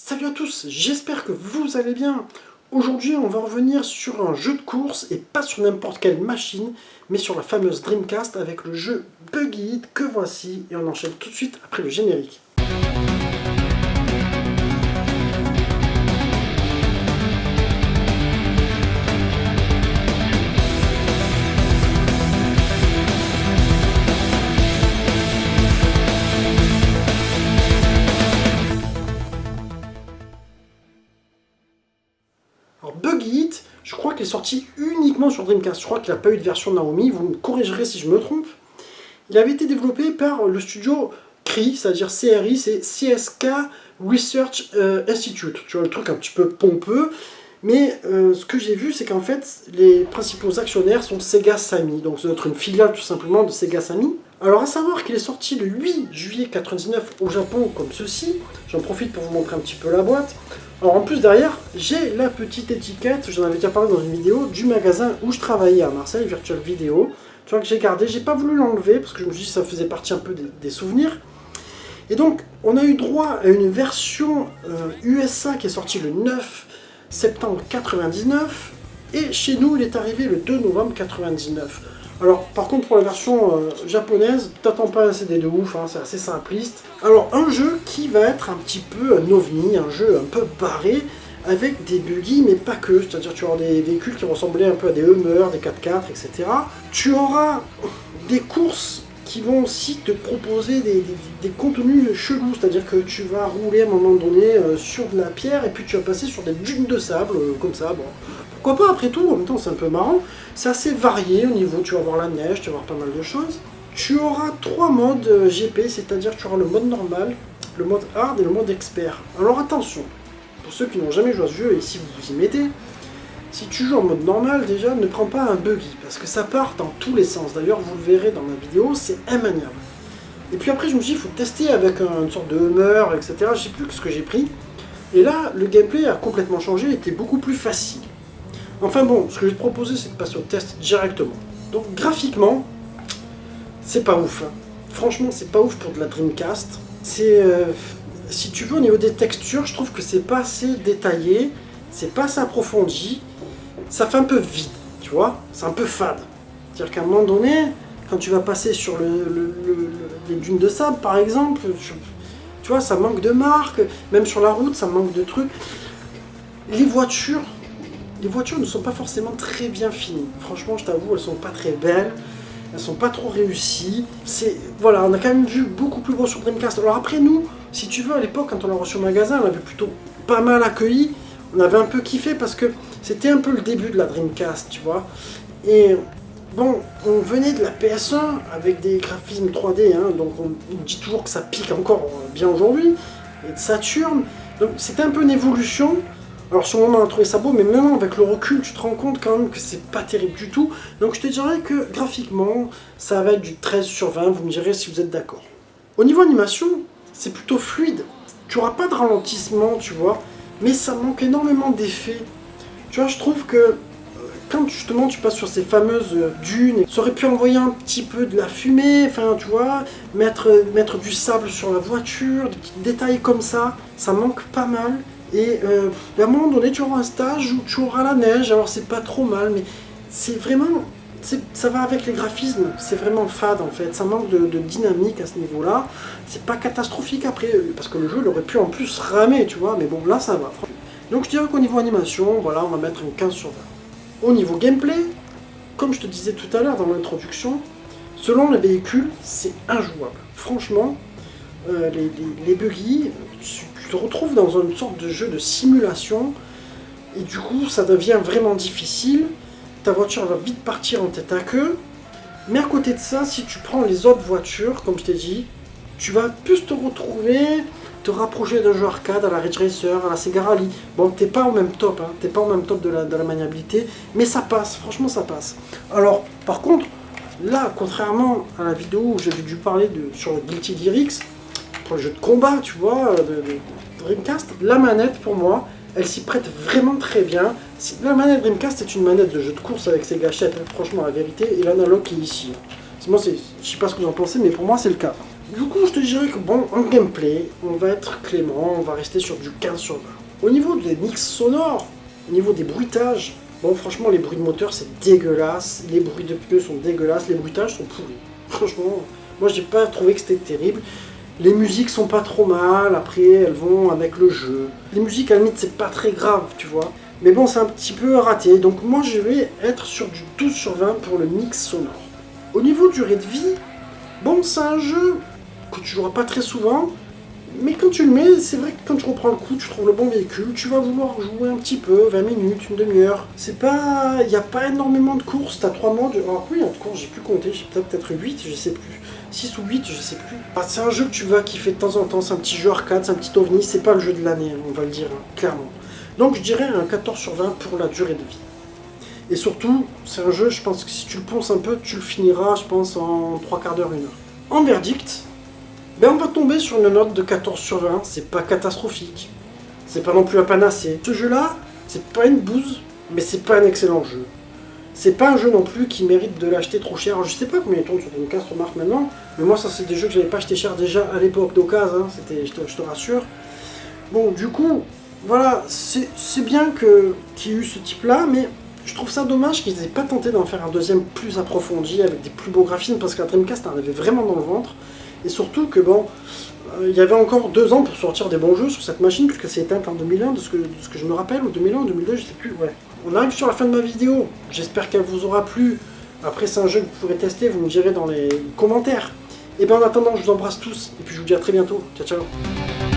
Salut à tous, j'espère que vous allez bien. Aujourd'hui, on va revenir sur un jeu de course, et pas sur n'importe quelle machine, mais sur la fameuse Dreamcast avec le jeu Buggy It que voici, et on enchaîne tout de suite après le générique. Alors Buggy It, je crois qu'il est sorti uniquement sur Dreamcast, je crois qu'il n'a pas eu de version Naomi, vous me corrigerez si je me trompe. Il avait été développé par le studio CRI, c'est-à-dire CRI, c'est CSK Research Institute. Tu vois, le truc un petit peu pompeux. Mais ce que j'ai vu, c'est qu'en fait, les principaux actionnaires sont Sega Sammy. Donc ça doit être une filiale tout simplement de Sega Sammy. Alors à savoir qu'il est sorti le 8 juillet 1999 au Japon comme ceci. J'en profite pour vous montrer un petit peu la boîte. Alors en plus derrière, j'ai la petite étiquette, j'en avais déjà parlé dans une vidéo, du magasin où je travaillais à Marseille, Virtual Video. Tu vois que j'ai gardé, j'ai pas voulu l'enlever parce que je me suis dit que ça faisait partie un peu des souvenirs. Et donc on a eu droit à une version USA qui est sortie le 9 septembre 99 et chez nous il est arrivé le 2 novembre 99. Alors par contre pour la version japonaise, t'attends pas un CD de ouf, hein, c'est assez simpliste. Alors un jeu qui va être un petit peu un ovni, un jeu un peu barré, avec des buggy mais pas que, c'est-à-dire tu auras des véhicules qui ressemblaient un peu à des Hummer, des 4x4, etc. Tu auras des courses qui vont aussi te proposer des contenus chelous, c'est-à-dire que tu vas rouler à un moment donné sur de la pierre et puis tu vas passer sur des dunes de sable, comme ça, bon. Pourquoi pas après tout, en même temps c'est un peu marrant, c'est assez varié au niveau, tu vas voir la neige, tu vas voir pas mal de choses. Tu auras 3 modes GP, c'est-à-dire tu auras le mode normal, le mode hard et le mode expert. Alors attention, pour ceux qui n'ont jamais joué à ce jeu et si vous vous y mettez, si tu joues en mode normal, déjà, ne prends pas un buggy, parce que ça part dans tous les sens. D'ailleurs, vous le verrez dans ma vidéo, c'est immaniable. Et puis après, je me suis dit, il faut tester avec une sorte de Hummer, etc. Je sais plus ce que j'ai pris. Et là, le gameplay a complètement changé, était beaucoup plus facile. Enfin bon, ce que je vais te proposer, c'est de passer au test directement. Donc, graphiquement, c'est pas ouf. Hein. Franchement, c'est pas ouf pour de la Dreamcast. C'est... si tu veux, au niveau des textures, je trouve que c'est pas assez détaillé, c'est pas assez approfondi. Ça fait un peu vide, tu vois, c'est un peu fade. C'est-à-dire qu'à un moment donné, quand tu vas passer sur les dunes de sable, par exemple, tu vois, ça manque de marque, même sur la route, ça manque de trucs. Les voitures ne sont pas forcément très bien finies. Franchement, je t'avoue, elles sont pas très belles, elles sont pas trop réussies. Voilà, on a quand même vu beaucoup plus gros sur Dreamcast. Alors après, nous, si tu veux, à l'époque, quand on l'a reçu au magasin, on l'avait plutôt pas mal accueilli. On avait un peu kiffé parce que c'était un peu le début de la Dreamcast, tu vois. Et bon, on venait de la PS1 avec des graphismes 3D, hein, donc on dit toujours que ça pique encore bien aujourd'hui, et de Saturn. Donc c'était un peu une évolution. Alors sur le moment on a trouvé ça beau, mais maintenant avec le recul tu te rends compte quand même que c'est pas terrible du tout. Donc je te dirais que graphiquement ça va être du 13 sur 20, vous me direz si vous êtes d'accord. Au niveau animation, c'est plutôt fluide. Tu n'auras pas de ralentissement, tu vois, mais ça manque énormément d'effets. Tu vois, je trouve que quand justement tu passes sur ces fameuses dunes, ça aurait pu envoyer un petit peu de la fumée, enfin tu vois, mettre du sable sur la voiture, des petits détails comme ça manque pas mal. Et à un moment donné, tu auras un stage où tu auras la neige, alors c'est pas trop mal, mais c'est vraiment... ça va avec les graphismes, c'est vraiment fade en fait, ça manque de dynamique à ce niveau-là. C'est pas catastrophique après, parce que le jeu il aurait pu en plus ramer, tu vois, mais bon là ça va. Donc je dirais qu'au niveau animation, voilà, on va mettre un 15 sur 20. Au niveau gameplay, comme je te disais tout à l'heure dans l'introduction, selon les véhicules, c'est injouable. Franchement, les buggy, tu te retrouves dans une sorte de jeu de simulation, et du coup ça devient vraiment difficile. Ta voiture va vite partir en tête à queue. Mais à côté de ça, si tu prends les autres voitures, comme je t'ai dit, tu vas plus te retrouver, te rapprocher d'un jeu arcade à la Ridge Racer, à la Sega Rally. Bon, t'es pas au même top, hein, t'es pas au même top de la maniabilité, mais ça passe, franchement ça passe. Alors, par contre, là, contrairement à la vidéo où j'avais dû parler sur le Guilty Gear X, pour le jeu de combat, tu vois, de Dreamcast, la manette pour moi, elle s'y prête vraiment très bien. La manette Dreamcast est une manette de jeu de course avec ses gâchettes, hein, franchement la vérité, et l'analogue qui est ici. Moi, je sais pas ce que vous en pensez, mais pour moi c'est le cas. Du coup, je te dirais que bon, en gameplay, on va être clément, on va rester sur du 15 sur 20. Au niveau des mix sonores, au niveau des bruitages, bon, franchement, les bruits de moteur, c'est dégueulasse, les bruits de pneus sont dégueulasses, les bruitages sont pourris. Franchement, moi, j'ai pas trouvé que c'était terrible. Les musiques sont pas trop mal, après, elles vont avec le jeu. Les musiques, à la limite, c'est pas très grave, tu vois. Mais bon, c'est un petit peu raté, donc moi, je vais être sur du 12 sur 20 pour le mix sonore. Au niveau durée de vie, bon, c'est un jeu que tu joueras pas très souvent, mais quand tu le mets, c'est vrai que quand tu reprends le coup, tu trouves le bon véhicule, tu vas vouloir jouer un petit peu, 20 minutes, une demi-heure. C'est pas... Il n'y a pas énormément de courses, t'as 3 modes. Alors oui, en courses, j'ai plus compté, j'ai peut-être 8, je sais plus. 6 ou 8, je sais plus. Ah, c'est un jeu que tu vas kiffer de temps en temps, c'est un petit jeu arcade, c'est un petit ovni, c'est pas le jeu de l'année, on va le dire, hein, clairement. Donc je dirais un 14 sur 20 pour la durée de vie. Et surtout, c'est un jeu, je pense que si tu le ponces un peu, tu le finiras, je pense, en 3 quarts d'heure, 1 heure. En verdict, ben on va tomber sur une note de 14 sur 20, c'est pas catastrophique. C'est pas non plus un panacée. Ce jeu-là, c'est pas une bouse, mais c'est pas un excellent jeu. C'est pas un jeu non plus qui mérite de l'acheter trop cher. Alors, je sais pas combien il tourne sur Dreamcast, remarque maintenant, mais moi, ça, c'est des jeux que j'avais pas acheté cher déjà à l'époque d'occasion, hein, je te rassure. Bon, du coup, voilà, c'est bien qu'il y ait eu ce type-là, mais je trouve ça dommage qu'ils n'aient pas tenté d'en faire un deuxième plus approfondi, avec des plus beaux graphismes, parce que la Dreamcast en avait vraiment dans le ventre. Et surtout que bon, il y avait encore 2 ans pour sortir des bons jeux sur cette machine, puisque c'est éteinte en 2001, de ce que je me rappelle, ou 2001 ou 2002, je sais plus, ouais. On arrive sur la fin de ma vidéo, j'espère qu'elle vous aura plu. Après, c'est un jeu que vous pourrez tester, vous me direz dans les commentaires. Et bien en attendant, je vous embrasse tous, et puis je vous dis à très bientôt. Ciao, ciao.